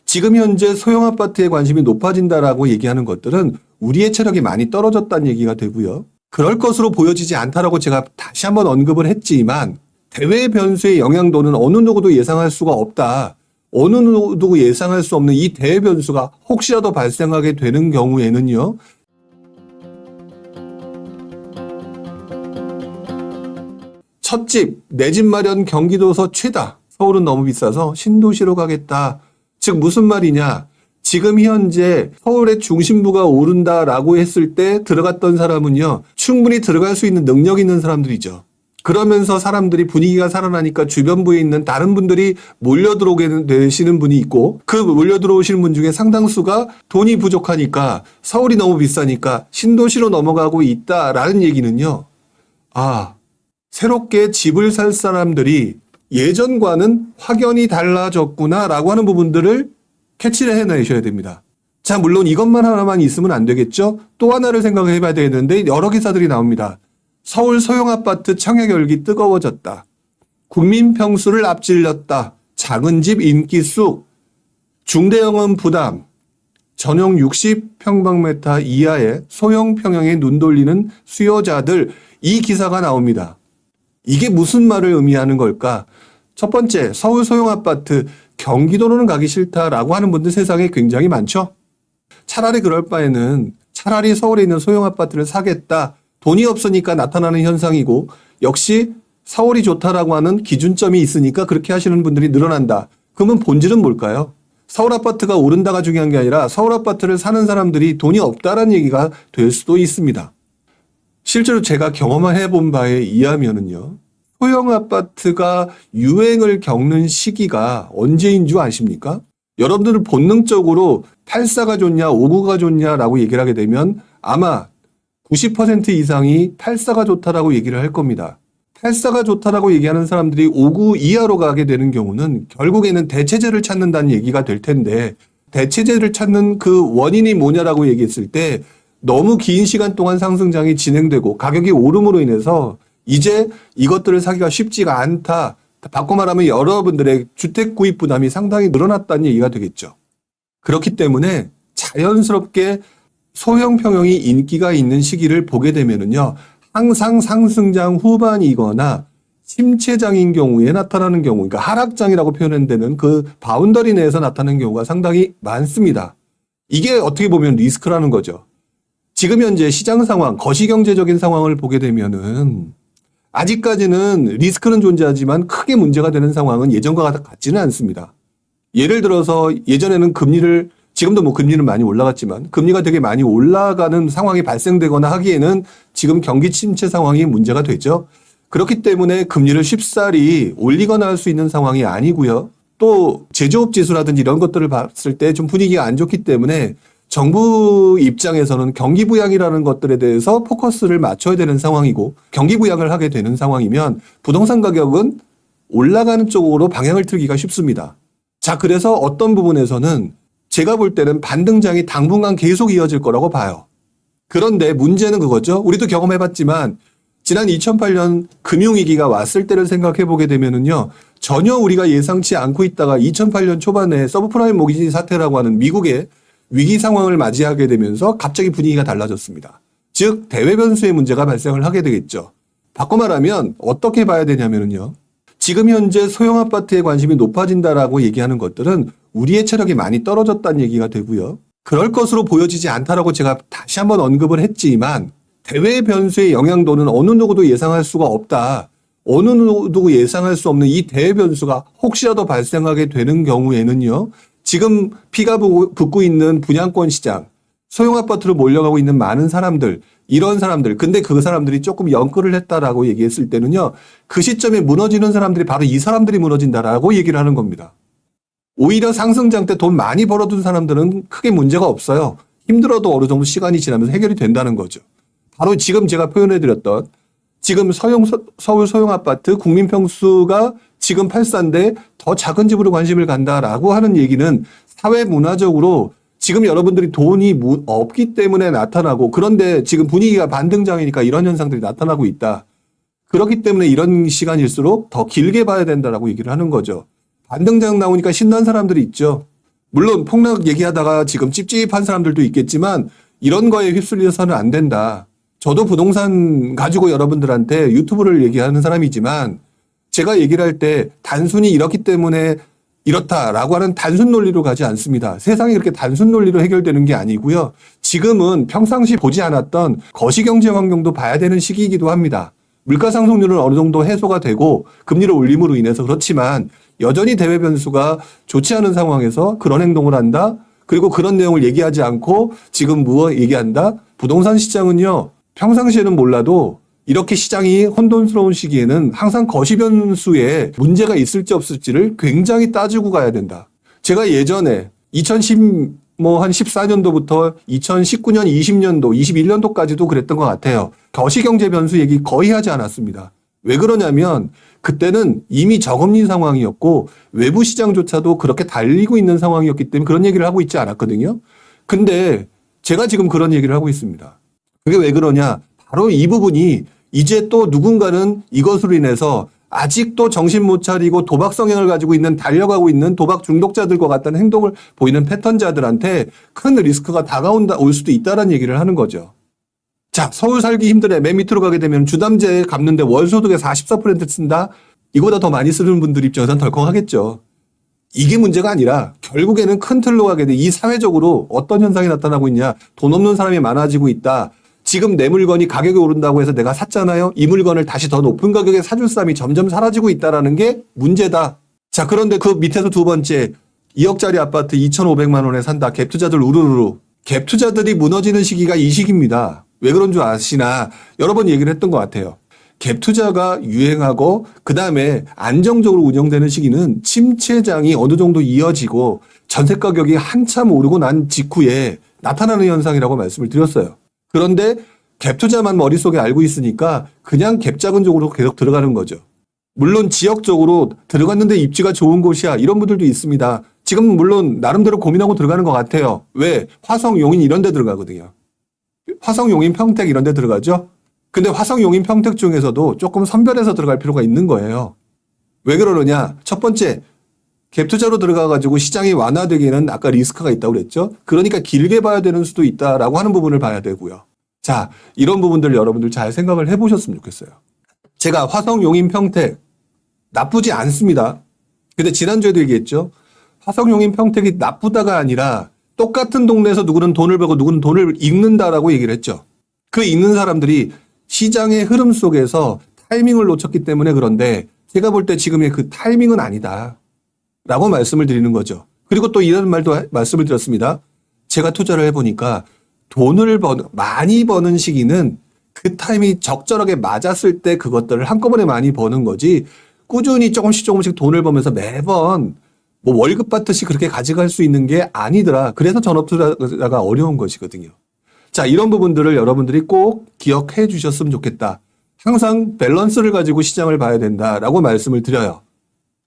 지금 현재 소형 아파트에 관심이 높아진다라고 얘기하는 것들은 우리의 체력이 많이 떨어졌다는 얘기가 되고요. 그럴 것으로 보여지지 않다라고 제가 다시 한번 언급을 했지만 대외 변수의 영향도는 어느 누구도 예상할 수가 없다. 어느 누구도 예상할 수 없는 이 대외 변수가 혹시라도 발생하게 되는 경우에는요. 첫 집, 내 집 마련 경기도서 최다. 서울은 너무 비싸서 신도시로 가겠다. 즉 무슨 말이냐. 지금 현재 서울의 중심부가 오른다라고 했을 때 들어갔던 사람은요. 충분히 들어갈 수 있는 능력 있는 사람들이죠. 그러면서 사람들이 분위기가 살아나니까 주변부에 있는 다른 분들이 몰려들어오게 되시는 분이 있고 그 몰려들어오시는 분 중에 상당수가 돈이 부족하니까 서울이 너무 비싸니까 신도시로 넘어가고 있다라는 얘기는요. 새롭게 집을 살 사람들이 예전과는 확연히 달라졌구나라고 하는 부분들을 캐치를 해내셔야 됩니다. 자, 물론 이것만 하나만 있으면 안 되겠죠? 또 하나를 생각해 봐야 되는데 여러 기사들이 나옵니다. 서울 소형 아파트 청약 열기 뜨거워졌다. 국민 평수를 앞질렀다. 작은 집 인기 쑥. 중대형은 부담. 전용 60평방미터 이하의 소형 평형에 눈 돌리는 수요자들. 이 기사가 나옵니다. 이게 무슨 말을 의미하는 걸까? 첫 번째, 서울 소형 아파트 경기도로는 가기 싫다라고 하는 분들 세상에 굉장히 많죠. 차라리 그럴 바에는 차라리 서울에 있는 소형 아파트를 사겠다. 돈이 없으니까 나타나는 현상이고 역시 서울이 좋다라고 하는 기준점이 있으니까 그렇게 하시는 분들이 늘어난다. 그러면 본질은 뭘까요? 서울 아파트가 오른다가 중요한 게 아니라 서울 아파트를 사는 사람들이 돈이 없다라는 얘기가 될 수도 있습니다. 실제로 제가 경험해 본 바에 의하면은요. 소형 아파트가 유행을 겪는 시기가 언제인 줄 아십니까? 여러분들은 본능적으로 84가 좋냐 59가 좋냐라고 얘기를 하게 되면 아마 90% 이상이 84가 좋다라고 얘기를 할 겁니다. 84가 좋다라고 얘기하는 사람들이 59 이하로 가게 되는 경우는 결국에는 대체제를 찾는다는 얘기가 될 텐데 대체제를 찾는 그 원인이 뭐냐라고 얘기했을 때 너무 긴 시간 동안 상승장이 진행되고 가격이 오름으로 인해서 이제 이것들을 사기가 쉽지가 않다. 바꿔 말하면 여러분들의 주택 구입 부담이 상당히 늘어났다는 얘기가 되겠죠. 그렇기 때문에 자연스럽게 소형 평형이 인기가 있는 시기를 보게 되면은요. 항상 상승장 후반이거나 침체장인 경우에 나타나는 경우, 그러니까 하락장이라고 표현되는 그 바운더리 내에서 나타나는 경우가 상당히 많습니다. 이게 어떻게 보면 리스크라는 거죠. 지금 현재 시장 상황, 거시경제적인 상황을 보게 되면은 아직까지는 리스크는 존재하지만 크게 문제가 되는 상황은 예전과 같지는 않습니다. 예를 들어서 예전에는 금리를 지금도 뭐 금리는 많이 올라갔지만 금리가 되게 많이 올라가는 상황이 발생되거나 하기에는 지금 경기 침체 상황이 문제가 되죠. 그렇기 때문에 금리를 쉽사리 올리거나 할 수 있는 상황이 아니고요. 또 제조업 지수라든지 이런 것들을 봤을 때 좀 분위기가 안 좋기 때문에 정부 입장에서는 경기 부양이라는 것들에 대해서 포커스를 맞춰야 되는 상황이고 경기 부양을 하게 되는 상황이면 부동산 가격은 올라가는 쪽으로 방향을 틀기가 쉽습니다. 자, 그래서 어떤 부분에서는 제가 볼 때는 반등장이 당분간 계속 이어질 거라고 봐요. 그런데 문제는 그거죠. 우리도 경험해봤지만 지난 2008년 금융위기가 왔을 때를 생각해 보게 되면은요. 전혀 우리가 예상치 않고 있다가 2008년 초반에 서브프라임 모기지 사태라고 하는 미국의 위기 상황을 맞이하게 되면서 갑자기 분위기가 달라졌습니다. 즉 대외 변수의 문제가 발생을 하게 되겠죠. 바꿔 말하면 어떻게 봐야 되냐면요. 지금 현재 소형 아파트에 관심이 높아진다라고 얘기하는 것들은 우리의 체력이 많이 떨어졌다는 얘기가 되고요. 그럴 것으로 보여지지 않다라고 제가 다시 한번 언급을 했지만 대외 변수의 영향도는 어느 누구도 예상할 수가 없다. 어느 누구도 예상할 수 없는 이 대외 변수가 혹시라도 발생하게 되는 경우에는요. 지금 피가 붓고 있는 분양권 시장, 소형 아파트로 몰려가고 있는 많은 사람들, 이런 사람들, 근데 그 사람들이 조금 연끌을 했다라고 얘기했을 때는요, 그 시점에 무너지는 사람들이 바로 이 사람들이 무너진다라고 얘기를 하는 겁니다. 오히려 상승장 때 돈 많이 벌어둔 사람들은 크게 문제가 없어요. 힘들어도 어느 정도 시간이 지나면서 해결이 된다는 거죠. 바로 지금 제가 표현해드렸던 지금 서울 소형 아파트 국민 평수가 지금 84인데 더 작은 집으로 관심을 간다라고 하는 얘기는 사회 문화적으로 지금 여러분들이 돈이 없기 때문에 나타나고 그런데 지금 분위기가 반등장이니까 이런 현상들이 나타나고 있다. 그렇기 때문에 이런 시간일수록 더 길게 봐야 된다라고 얘기를 하는 거죠. 반등장 나오니까 신난 사람들이 있죠. 물론 폭락 얘기하다가 지금 찝찝한 사람들도 있겠지만 이런 거에 휩쓸려서는 안 된다. 저도 부동산 가지고 여러분들한테 유튜브를 얘기하는 사람이지만 제가 얘기를 할 때 단순히 이렇기 때문에 이렇다라고 하는 단순 논리로 가지 않습니다. 세상이 그렇게 단순 논리로 해결되는 게 아니고요. 지금은 평상시 보지 않았던 거시경제 환경도 봐야 되는 시기이기도 합니다. 물가 상승률은 어느 정도 해소가 되고 금리를 올림으로 인해서 그렇지만 여전히 대외 변수가 좋지 않은 상황에서 그런 행동을 한다. 그리고 그런 내용을 얘기하지 않고 지금 무엇 얘기한다. 부동산 시장은요. 평상시에는 몰라도 이렇게 시장이 혼돈스러운 시기에는 항상 거시 변수에 문제가 있을지 없을지를 굉장히 따지고 가야 된다. 제가 예전에 14년도부터 2019년, 20년도, 21년도까지도 그랬던 것 같아요. 거시경제 변수 얘기 거의 하지 않았습니다. 왜 그러냐면 그때는 이미 저금리 상황이었고 외부 시장조차도 그렇게 달리고 있는 상황이었기 때문에 그런 얘기를 하고 있지 않았거든요. 근데 제가 지금 그런 얘기를 하고 있습니다. 그게 왜 그러냐? 바로 이 부분이 이제 또 누군가는 이것으로 인해서 아직도 정신 못 차리고 도박 성향을 가지고 있는 달려가고 있는 도박 중독자들과 같은 행동을 보이는 패턴자들한테 큰 리스크가 올 수도 있다는 얘기를 하는 거죠. 자, 서울 살기 힘드네. 맨 밑으로 가게 되면 주담대 갚는데 월 소득의 44% 쓴다? 이거보다 더 많이 쓰는 분들 입장에서는 덜컹하겠죠. 이게 문제가 아니라 결국에는 큰 틀로 가게 돼 이 사회적으로 어떤 현상이 나타나고 있냐. 돈 없는 사람이 많아지고 있다. 지금 내 물건이 가격이 오른다고 해서 내가 샀잖아요. 이 물건을 다시 더 높은 가격에 사줄 사람이 점점 사라지고 있다는 게 문제다. 자, 그런데 그 밑에서 두 번째 2억짜리 아파트 2,500만 원에 산다. 갭투자들 우르르. 갭투자들이 무너지는 시기가 이 시기입니다. 왜 그런 줄 아시나? 여러 번 얘기를 했던 것 같아요. 갭투자가 유행하고 그다음에 안정적으로 운영되는 시기는 침체장이 어느 정도 이어지고 전세 가격이 한참 오르고 난 직후에 나타나는 현상이라고 말씀을 드렸어요. 그런데 갭 투자만 머릿속에 알고 있으니까 그냥 갭 작은 쪽으로 계속 들어가는 거죠. 물론 지역적으로 들어갔는데 입지가 좋은 곳이야 이런 분들도 있습니다. 지금 물론 나름대로 고민하고 들어가는 것 같아요. 왜? 화성, 용인 이런 데 들어가거든요. 화성, 용인, 평택 이런 데 들어가죠. 근데 화성, 용인, 평택 중에서도 조금 선별해서 들어갈 필요가 있는 거예요. 왜 그러느냐? 첫 번째, 갭 투자로 들어가가지고 시장이 완화되기에는 아까 리스크가 있다고 그랬죠. 그러니까 길게 봐야 되는 수도 있다라고 하는 부분을 봐야 되고요. 자, 이런 부분들 여러분들 잘 생각을 해보셨으면 좋겠어요. 제가 화성, 용인, 평택 나쁘지 않습니다. 근데 지난주에도 얘기했죠. 화성, 용인, 평택이 나쁘다가 아니라 똑같은 동네에서 누구는 돈을 벌고 누구는 돈을 잃는다라고 얘기를 했죠. 그 잃는 사람들이 시장의 흐름 속에서 타이밍을 놓쳤기 때문에 그런데 제가 볼 때 지금의 그 타이밍은 아니다. 라고 말씀을 드리는 거죠. 그리고 또 이런 말도 말씀을 드렸습니다. 제가 투자를 해보니까 돈을 많이 버는 시기는 그 타임이 적절하게 맞았을 때 그것들을 한꺼번에 많이 버는 거지 꾸준히 조금씩 돈을 벌면서 매번 뭐 월급 받듯이 그렇게 가져갈 수 있는 게 아니더라. 그래서 전업 투자가 어려운 것이거든요. 자, 이런 부분들을 여러분들이 꼭 기억해 주셨으면 좋겠다. 항상 밸런스를 가지고 시장을 봐야 된다라고 말씀을 드려요.